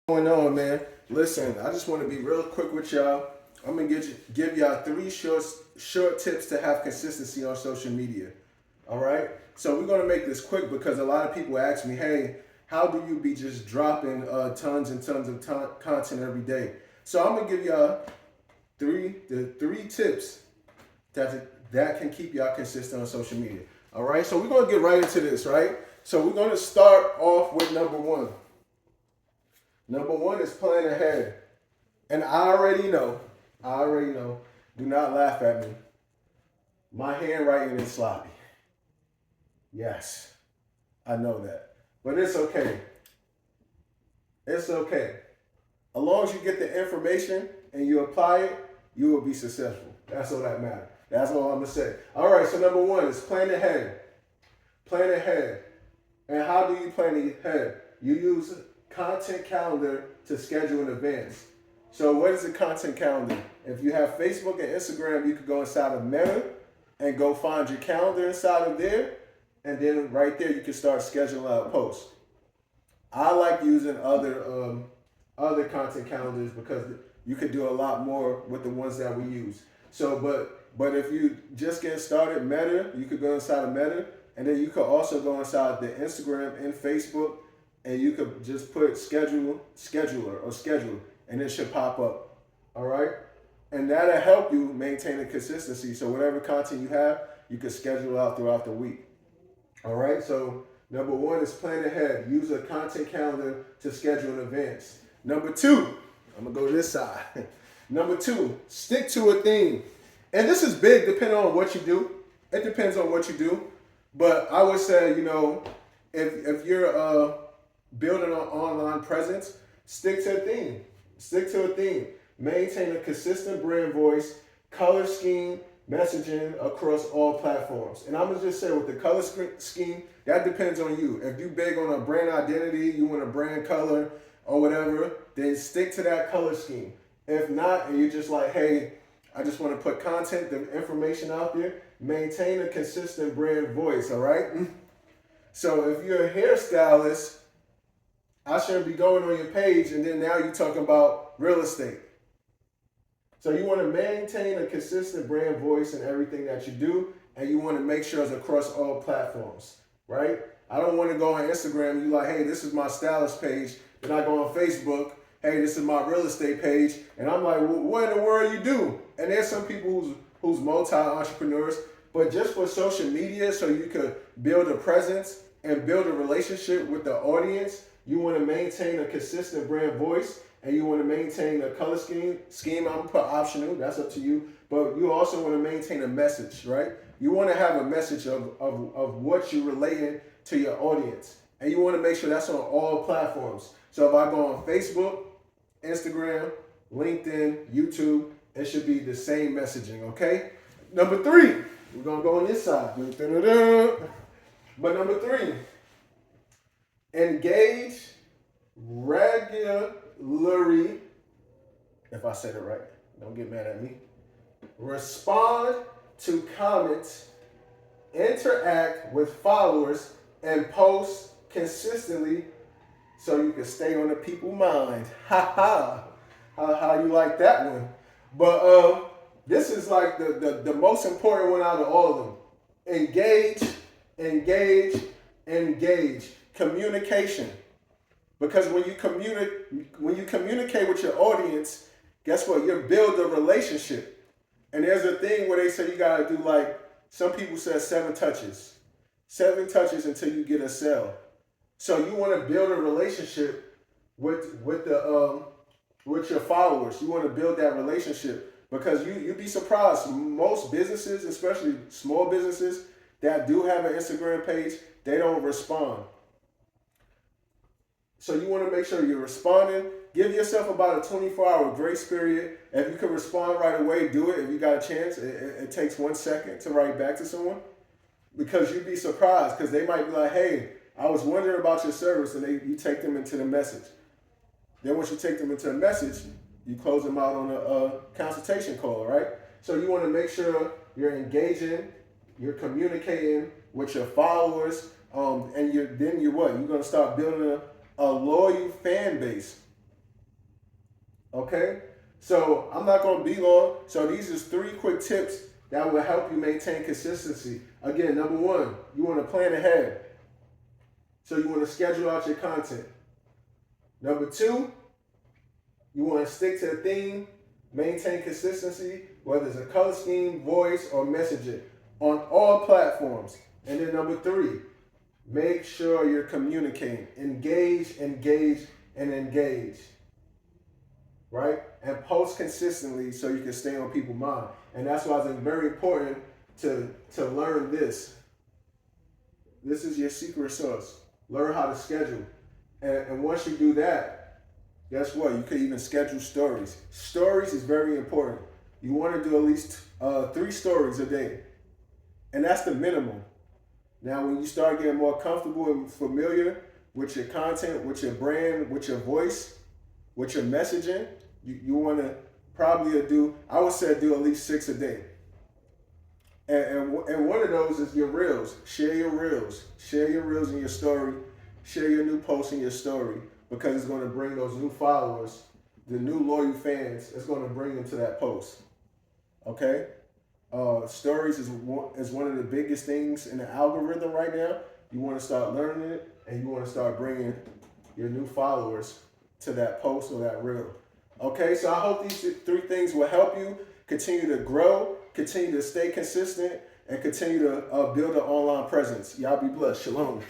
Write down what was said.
Going on, man? Listen, I just want to be real quick with y'all. I'm gonna give y'all three short tips to have consistency on social media. All right. So we're gonna make this quick because a lot of people ask me, "Hey, how do you be just dropping tons and tons of content every day?" So I'm gonna give y'all three tips that can keep y'all consistent on social media. All right. So we're gonna get right into this, right? So we're gonna start off with number one. Number one is plan ahead. And I already know, do not laugh at me. My handwriting is sloppy. Yes, I know that. But it's okay. It's okay. As long as you get the information and you apply it, you will be successful. That's all that matters. That's all I'm going to say. All right, so number one is plan ahead. Plan ahead. And how do you plan ahead? You use content calendar to schedule in advance. So what is a content calendar? If you have Facebook and Instagram, you could go inside of Meta and go find your calendar inside of there. And then right there, you can start scheduling out posts. I like using other content calendars because you could do a lot more with the ones that we use. So, but if you just get started, Meta, you could go inside of Meta, and then you could also go inside the Instagram and Facebook, and you could just put scheduler, or schedule, and it should pop up. All right, and that'll help you maintain a consistency. So whatever content you have, you can schedule out throughout the week. All right, so number one is plan ahead. Use a content calendar to schedule in advance. Number two, I'm gonna go to this side. Number two, stick to a theme. And this is big depending on what you do. It depends on what you do. But I would say, if you're building an online presence, stick to a theme. Stick to a theme. Maintain a consistent brand voice, color scheme, messaging across all platforms. And I'm gonna just say with the color scheme, that depends on you. If you big on a brand identity, you want a brand color or whatever, then stick to that color scheme. If not, and you're just like, hey, I just want to put content, the information out there, maintain a consistent brand voice, all right? So if you're a hairstylist, I shouldn't be going on your page and then now you're talking about real estate. So you want to maintain a consistent brand voice in everything that you do, and you want to make sure it's across all platforms, right? I don't want to go on Instagram, you like, hey, this is my stylist page. Then I go on Facebook, hey, this is my real estate page. And I'm like, well, what in the world you do? And there's some people who's multi-entrepreneurs, but just for social media, so you could build a presence and build a relationship with the audience, you want to maintain a consistent brand voice, and you want to maintain a color scheme. I'm gonna put optional, that's up to you. But you also want to maintain a message, right? You want to have a message of what you're relating to your audience. And you want to make sure that's on all platforms. So if I go on Facebook, Instagram, LinkedIn, YouTube, it should be the same messaging, okay? Number three, we're gonna go on this side. But number three, engage regularly, if I said it right, don't get mad at me. Respond to comments, interact with followers, and post consistently so you can stay on the people's mind. Ha ha. How you like that one? But this is like the most important one out of all of them. Engage, engage, engage. Communication. Because when you communicate with your audience, guess what? You build a relationship. And there's a thing where they say you gotta do, like, some people say 7 touches. 7 touches until you get a sale. So you want to build a relationship with your followers. You want to build that relationship because you'd be surprised. Most businesses, especially small businesses that do have an Instagram page, they don't respond. So you want to make sure you're responding. Give yourself about a 24-hour grace period. If you can respond right away, do it. If you got a chance, it takes 1 second to write back to someone. Because you'd be surprised because they might be like, hey, I was wondering about your service, and you take them into the message. Then once you take them into the message, you close them out on a consultation call, right? So you want to make sure you're engaging, you're communicating with your followers, and you're going to start building a loyal fan base. Okay? So I'm not going to be long. So these are 3 quick tips that will help you maintain consistency. Again, number 1, you want to plan ahead. So you want to schedule out your content. Number 2, you want to stick to a theme, maintain consistency, whether it's a color scheme, voice, or messaging on all platforms. And then number 3, make sure you're communicating. Engage, engage, and engage. Right? And post consistently so you can stay on people's mind. And that's why it's very important to learn this. This is your secret sauce. Learn how to schedule. And once you do that, guess what? You could even schedule stories. Stories is very important. You want to do at least 3 stories a day. And that's the minimum. Now, when you start getting more comfortable and familiar with your content, with your brand, with your voice, with your messaging, you want to probably do, I would say do at least 6 a day. And one of those is your reels. Share your reels. Share your reels in your story. Share your new posts in your story, because it's going to bring those new followers, the new loyal fans. It's going to bring them to that post. Okay? Stories is one of the biggest things in the algorithm right now. You want to start learning it, and you want to start bringing your new followers to that post or that reel. Okay, so I hope these 3 things will help you continue to grow, continue to stay consistent, and continue to build an online presence. Y'all be blessed. Shalom.